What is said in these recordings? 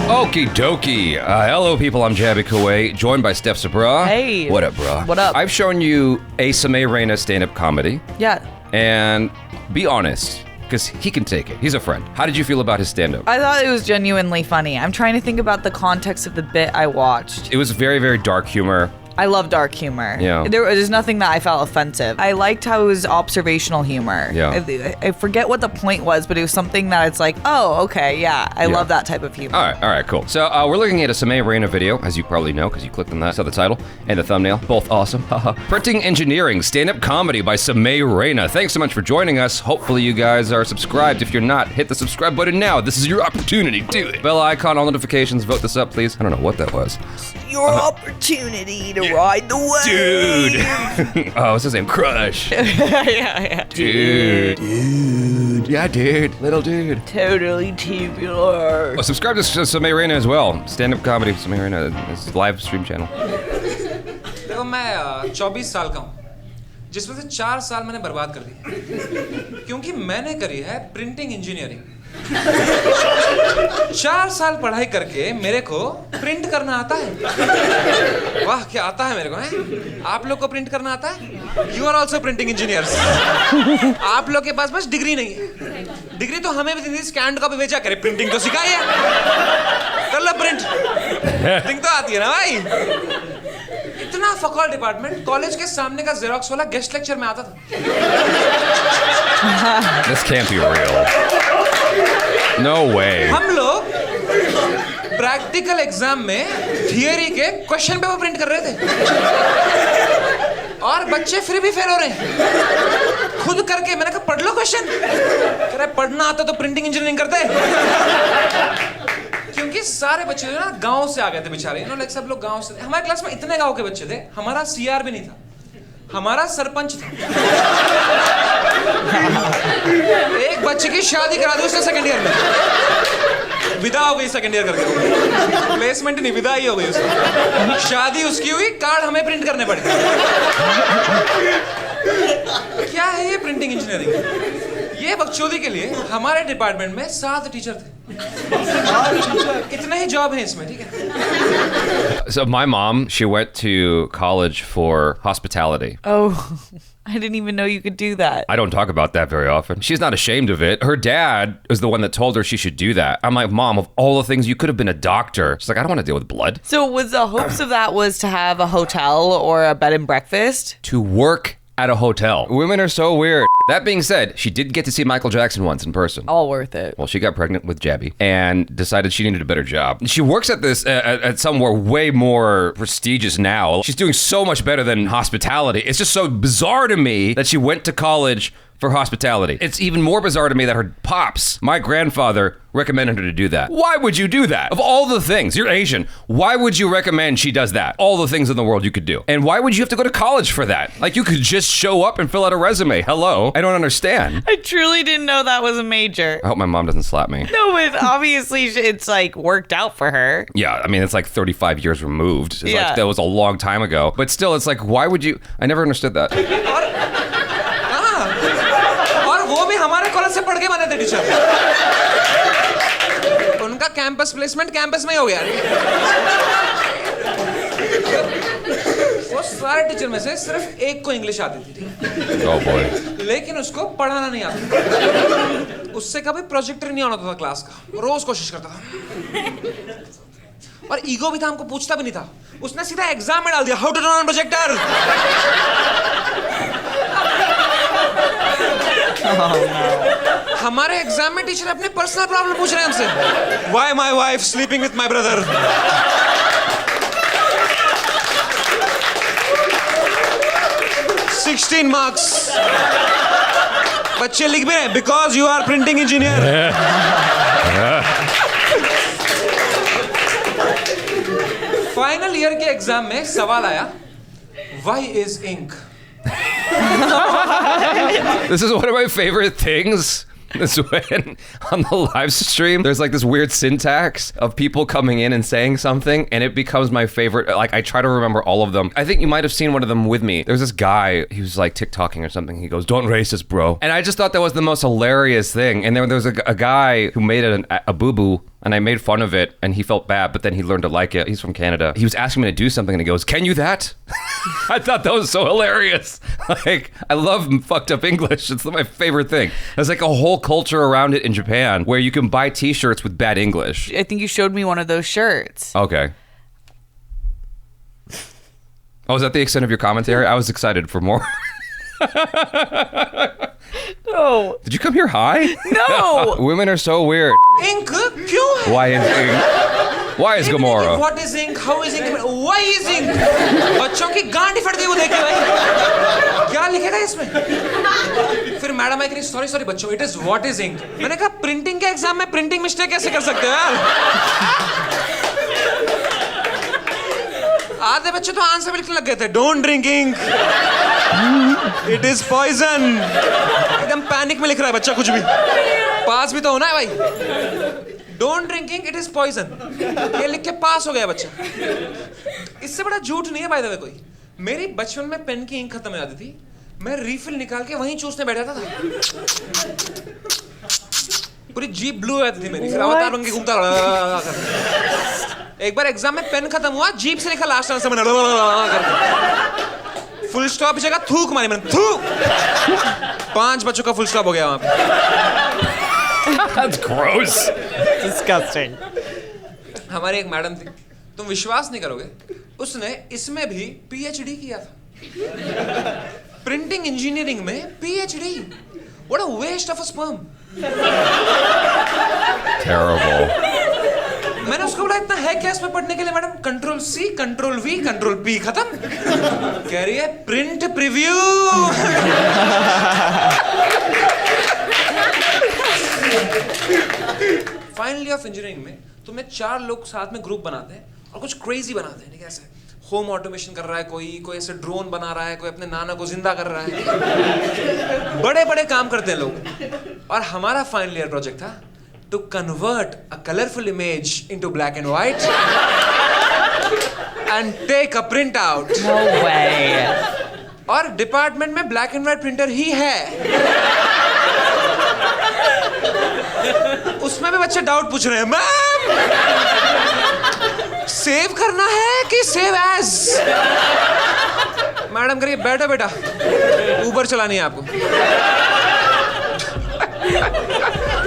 Okie dokie. Hello, people. I'm Jaby KOAY, joined by STEPH. Hey. What up, bro? What up? I've shown you a SAMAY RAINA stand-up comedy. Yeah. And be honest, because he can take it. He's a friend. How did you feel about his stand-up? I thought it was genuinely funny. I'm trying to think about the context of the bit I watched. It was very, very dark humor. I love dark humor. Yeah. There's nothing that I felt offensive. I liked how it was observational humor. Yeah. I forget what the point was, but it was something that it's like, oh, okay, yeah. I love that type of humor. All right, cool. So we're looking at a SAMAY RAINA video, as you probably know, because you clicked on that, saw the title and the thumbnail. Both awesome. Printing Engineering, stand-up comedy by SAMAY RAINA. Thanks so much for joining us. Hopefully you guys are subscribed. If you're not, hit the subscribe button now. This is your opportunity. Do it. Bell icon, all notifications, vote this up, please. I don't know what that was. Your opportunity to ride the wave. Dude. Oh, what's his name? Crush. yeah. Dude. Yeah, dude. Little dude. Totally tubular. Oh, subscribe to SAMAY RAINA as well. Stand-up comedy, SAMAY RAINA. It's a live stream channel. देखो मैं 24 साल का हूँ जिसमें से 4 साल मैंने बर्बाद कर दिए क्योंकि मैंने करी है प्रिंटिंग इंजीनियरिंग 4 साल पढ़ाई करके मेरे को प्रिंट करना आता है वाह क्या आता है मेरे को है आप लोग को प्रिंट करना आता है you are also printing engineers आप लोग के पास बस डिग्री नहीं है डिग्री तो हमें भी थी स्कैन का भी बेचा करे प्रिंटिंग तो सिखाइए कर लो प्रिंट प्रिंटिंग तो आती है ना भाई इतना फकौल डिपार्टमेंट कॉलेज के सामने का जेरोक्स वाला गेस्ट लेक्चर में आता था This can't be real. No way. हम लोग प्रैक्टिकल एग्जाम में थियरी के क्वेश्चन पेपर प्रिंट कर रहे थे और बच्चे फिर भी फेल हो रहे हैं खुद करके मैंने कहा पढ़ लो क्वेश्चन कह रहे पढ़ना आता तो प्रिंटिंग इंजीनियरिंग करते क्योंकि सारे बच्चे जो ना गांव से आ गए थे बेचारे लाइक सब लोग गांव से हमारे क्लास में इतने गांव के बच्चे थे हमारा सीआर भी नहीं था हमारा सरपंच था एक बच्चे की शादी करा दी उसने सेकंड ईयर में विदा हो गई सेकंड ईयर करके प्लेसमेंट नहीं विदा ही हो गई उसकी शादी उसकी हुई कार्ड हमें प्रिंट करने पड़े क्या है ये प्रिंटिंग इंजीनियरिंग ये बकचोदी के लिए हमारे डिपार्टमेंट में 7 टीचर थे इतने ही जॉब हैं इसमें ठीक है So my mom, she went to college for hospitality. Oh, I didn't even know you could do that. I don't talk about that very often. She's not ashamed of it. Her dad is the one that told her she should do that. I'm like, Mom, of all the things, you could have been a doctor. She's like, I don't want to deal with blood. So was the hopes of that was to have a hotel or a bed and breakfast? To work at a hotel. Women are so weird. That being said, she did get to see Michael Jackson once in person. All worth it. Well, she got pregnant with Jaby and decided she needed a better job. She works at this at somewhere way more prestigious now. She's doing so much better than hospitality. It's just so bizarre to me that she went to college for hospitality. It's even more bizarre to me that her pops, my grandfather, recommended her to do that. Why would you do that? Of all the things, you're Asian. Why would you recommend she does that? All the things in the world you could do. And why would you have to go to college for that? Like you could just show up and fill out a resume. Hello? I don't understand. I truly didn't know that was a major. I hope my mom doesn't slap me. No, but obviously it's like worked out for her. Yeah, I mean, it's like 35 years removed. It's Yeah. like, that was a long time ago. But still, it's like, why would you? I never understood that. और वो भी हमारे college से पढ़ के बने थे teacher उनका कैंपस प्लेसमेंट कैंपस में ही हो गया वो सारे टीचर में से सिर्फ एक को इंग्लिश आती थी Oh boy. लेकिन उसको पढ़ाना नहीं आता उससे कभी प्रोजेक्टर नहीं आना था क्लास का रोज कोशिश करता था और ईगो भी था हमको पूछता भी नहीं था उसने सीधा एग्जाम में डाल दिया how to turn on projector हमारे एग्जाम में टीचर अपने पर्सनल प्रॉब्लम पूछ रहे हैं हमसे why my wife sleeping with my brother 16 marks बच्चे लिख भी रहे हैं because you are printing engineer final year के एग्जाम में सवाल आया why is ink This is one of my favorite things. Is when on the live stream, there's like this weird syntax of people coming in and saying something, and it becomes my favorite. Like, I try to remember all of them. I think you might have seen one of them with me. There's this guy, he was like TikToking or something. He goes, "Don't racist, bro." And I just thought that was the most hilarious thing. And then there was a guy who made a boo-boo and I made fun of it, and he felt bad, but then he learned to like it. He's from Canada. He was asking me to do something, and he goes, "Can you that?" I thought that was so hilarious. Like, I love fucked up English. It's my favorite thing. There's like a whole culture around it in Japan where you can buy t-shirts with bad English. I think you showed me one of those shirts. Okay. Oh, is that the extent of your commentary? I was excited for more. No. Did you come here high? No. Women are so weird. Ink क्यों है? Why is ink? Why is Gamora? What is ink? How is ink? Why is ink? बच्चों की गांड फट गई वो देख के भाई। क्या लिखेगा इसमें? फिर मैडम आई करी सॉरी बच्चों it is what is ink. मैंने कहा प्रिंटिंग के एग्जाम में प्रिंटिंग मिस्टेक कैसे कर सकते हो यार? आधे बच्चे तो आंसर भी लिखने लग गए थे don't drink ink it is poison एकदम पैनिक में लिख रहा है बच्चा कुछ भी पास भी तो होना है भाई don't drink ink it is poison ये लिख के पास हो गया बच्चा इससे बड़ा झूठ नहीं है बाय द वे कोई मेरी बचपन में पेन की इंक खत्म हो जाती थी मैं रीफिल निकाल के वहीं चूसने बैठ जाता था पूरी जीप ब्लू हो जाती थी मेरी फिर अवतार बन के घूमता एक बार एग्जाम में पेन खत्म हुआ जीप से लिखा लास्ट आंसर मैंने फुल स्टॉप की जगह थूक मारी मैंने थूक 5 बच्चों का फुल स्टॉप हो गया वहां पे That's gross. Disgusting. हमारी एक मैडम थी तुम विश्वास नहीं करोगे उसने इसमें भी पीएचडी किया था प्रिंटिंग इंजीनियरिंग में PhD what a waste of a sperm Terrible. मैंने उसको बोला इतना है क्या इसमें पढ़ने के लिए madam control C control V control P खत्म कह रही है print preview final year of engineering में तुम्हें 4 लोग साथ में ग्रुप बनाते हैं और कुछ क्रेजी बनाते हैं कैसे होम ऑटोमेशन कर रहा है कोई ऐसे ड्रोन बना रहा है कोई अपने नाना को जिंदा कर रहा है बड़े बड़े काम करते हैं लोग और हमारा फाइनल ईयर प्रोजेक्ट था to convert a colorful image into black and white and take a print out. No way. और डिपार्टमेंट में ब्लैक एंड व्हाइट प्रिंटर ही है उसमें भी बच्चे डाउट पूछ रहे हैं मैम सेव करना है कि सेव एज मैडम करिए बैठो बेटा ऊबर चलानी है आपको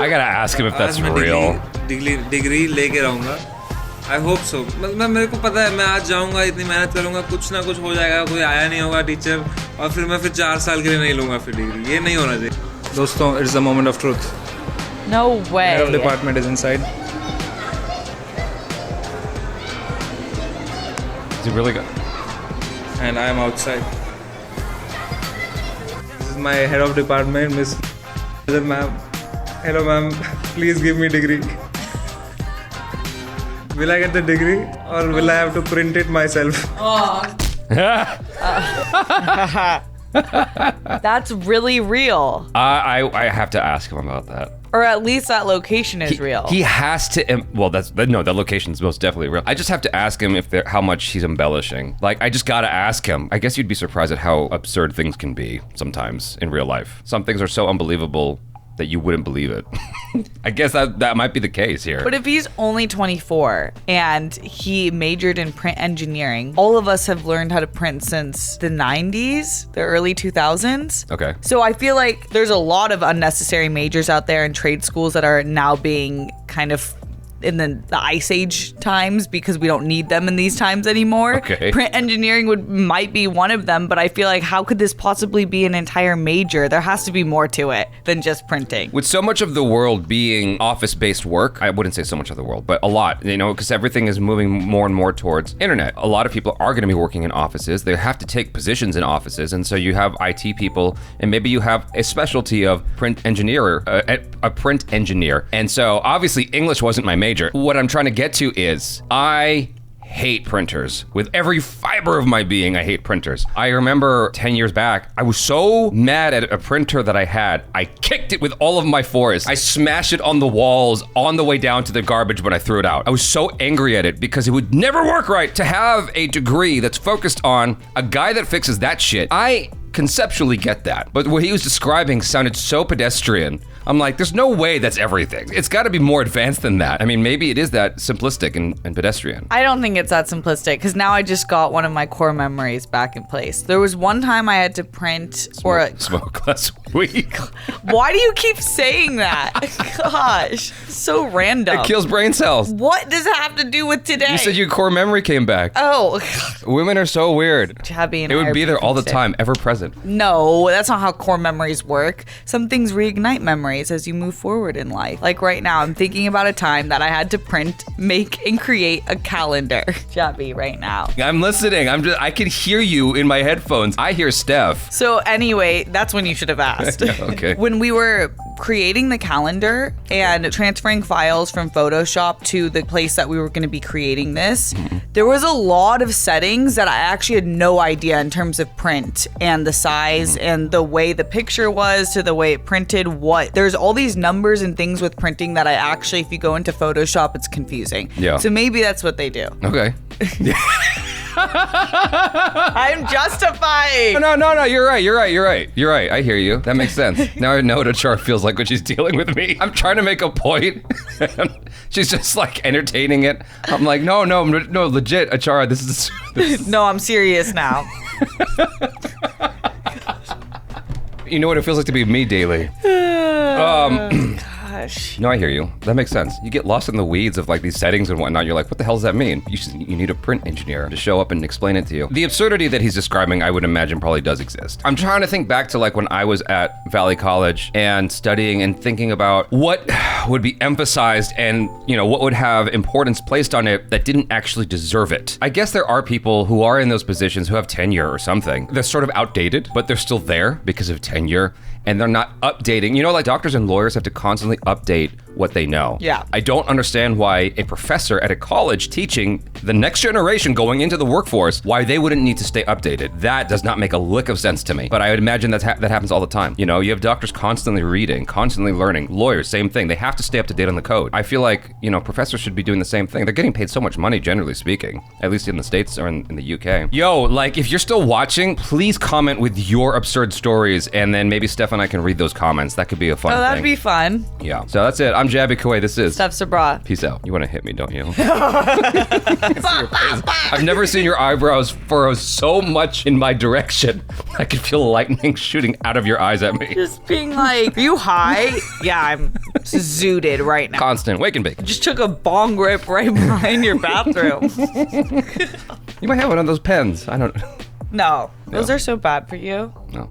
I gotta ask him if that's real. Degree लेके रहूंगा आई होप सो मेरे को पता है मैं आज जाऊंगा इतनी मेहनत करूंगा कुछ ना कुछ हो जाएगा कोई आया नहीं होगा टीचर और फिर मैं 4 साल के लिए नहीं लूंगा फिर डिग्री ये नहीं होना चाहिए दोस्तों it's the moment of truth No way. Head of department is inside. Is he really good? And I am outside. This is my head of department, Miss Ma'am. Hello ma'am, please give me degree. Will I get the degree or will I have to print it myself? That's really real. I have to ask him about that. Or at least that location is real. He has to. Well, that location is most definitely real. I just have to ask him how much he's embellishing. Like, I just gotta ask him. I guess you'd be surprised at how absurd things can be sometimes in real life. Some things are so unbelievable that you wouldn't believe it. I guess that might be the case here. But if he's only 24 and he majored in print engineering, all of us have learned how to print since the 90s, the early 2000s. Okay. So I feel like there's a lot of unnecessary majors out there in trade schools that are now being kind of in the Ice Age times because we don't need them in these times anymore. Okay. Print engineering might be one of them, but I feel like how could this possibly be an entire major? There has to be more to it than just printing. With so much of the world being office-based work, I wouldn't say so much of the world, but a lot, because everything is moving more and more towards internet. A lot of people are going to be working in offices. They have to take positions in offices, and so you have IT people, and maybe you have a specialty of print engineer, a print engineer. And so obviously English wasn't my major. What I'm trying to get to is I hate printers. With every fiber of my being, I hate printers. I remember 10 years back, I was so mad at a printer that I had, I kicked it with all of my force. I smashed it on the walls on the way down to the garbage when I threw it out. I was so angry at it because it would never work right. To have a degree that's focused on a guy that fixes that shit, I conceptually get that. But what he was describing sounded so pedestrian. I'm like, there's no way that's everything. It's got to be more advanced than that. I mean, maybe it is that simplistic and pedestrian. I don't think it's that simplistic because now I just got one of my core memories back in place. There was one time I had to print Smoke less weed. Why do you keep saying that? Gosh, so random. It kills brain cells. What does it have to do with today? You said your core memory came back. Oh. Women are so weird. Jaby and It I would are be there all the sick. time, ever present. No, that's not how core memories work. Some things reignite memories as you move forward in life. Like right now, I'm thinking about a time that I had to print, make, and create a calendar. Jaby, right now. I'm listening. I can hear you in my headphones. I hear Steph. So anyway, that's when you should have asked. Okay. When we were creating the calendar and transferring files from Photoshop to the place that we were going to be creating this, there was a lot of settings that I actually had no idea in terms of print and the size and the way the picture was to the way it printed what. There's all these numbers and things with printing that I actually, if you go into Photoshop, it's confusing. Yeah. So maybe that's what they do. Okay. I'm justifying. No, you're right. I hear you. That makes sense. Now I know what a chart feels like when she's dealing with me. I'm trying to make a point. She's just like entertaining it. I'm like, no, legit, Achara, this is... No, I'm serious now. You know what it feels like to be me daily. Gosh. No, I hear you. That makes sense. You get lost in the weeds of like these settings and whatnot. You're like, what the hell does that mean? You need a print engineer to show up and explain it to you. The absurdity that he's describing, I would imagine, probably does exist. I'm trying to think back to like when I was at Valley College and studying and thinking about what would be emphasized and, you know, what would have importance placed on it that didn't actually deserve it. I guess there are people who are in those positions who have tenure or something. They're sort of outdated, but they're still there because of tenure. And they're not updating. You know, like doctors and lawyers have to constantly update what they know. Yeah. I don't understand why a professor at a college teaching the next generation going into the workforce, why they wouldn't need to stay updated. That does not make a lick of sense to me. But I would imagine that happens all the time. You know, you have doctors constantly reading, constantly learning. Lawyers, same thing. They have to stay up to date on the code. I feel like, you know, professors should be doing the same thing. They're getting paid so much money, generally speaking, at least in the States or in the UK. Yo, like, if you're still watching, please comment with your absurd stories, and then maybe Steph and I can read those comments. That could be a fun thing. Oh, that'd be fun. Yeah. So that's it. I'm Jaby KOAY. This is STEPH SABRAW. Peace out. You want to hit me, don't you? I've never seen your eyebrows furrow so much in my direction. I could feel lightning shooting out of your eyes at me. Just being like, are you high? Yeah, I'm zooted right now. Constant. Wake and bake. Just took a bong rip right behind your bathroom. You might have one of those pens. I don't know. No, those are so bad for you. No.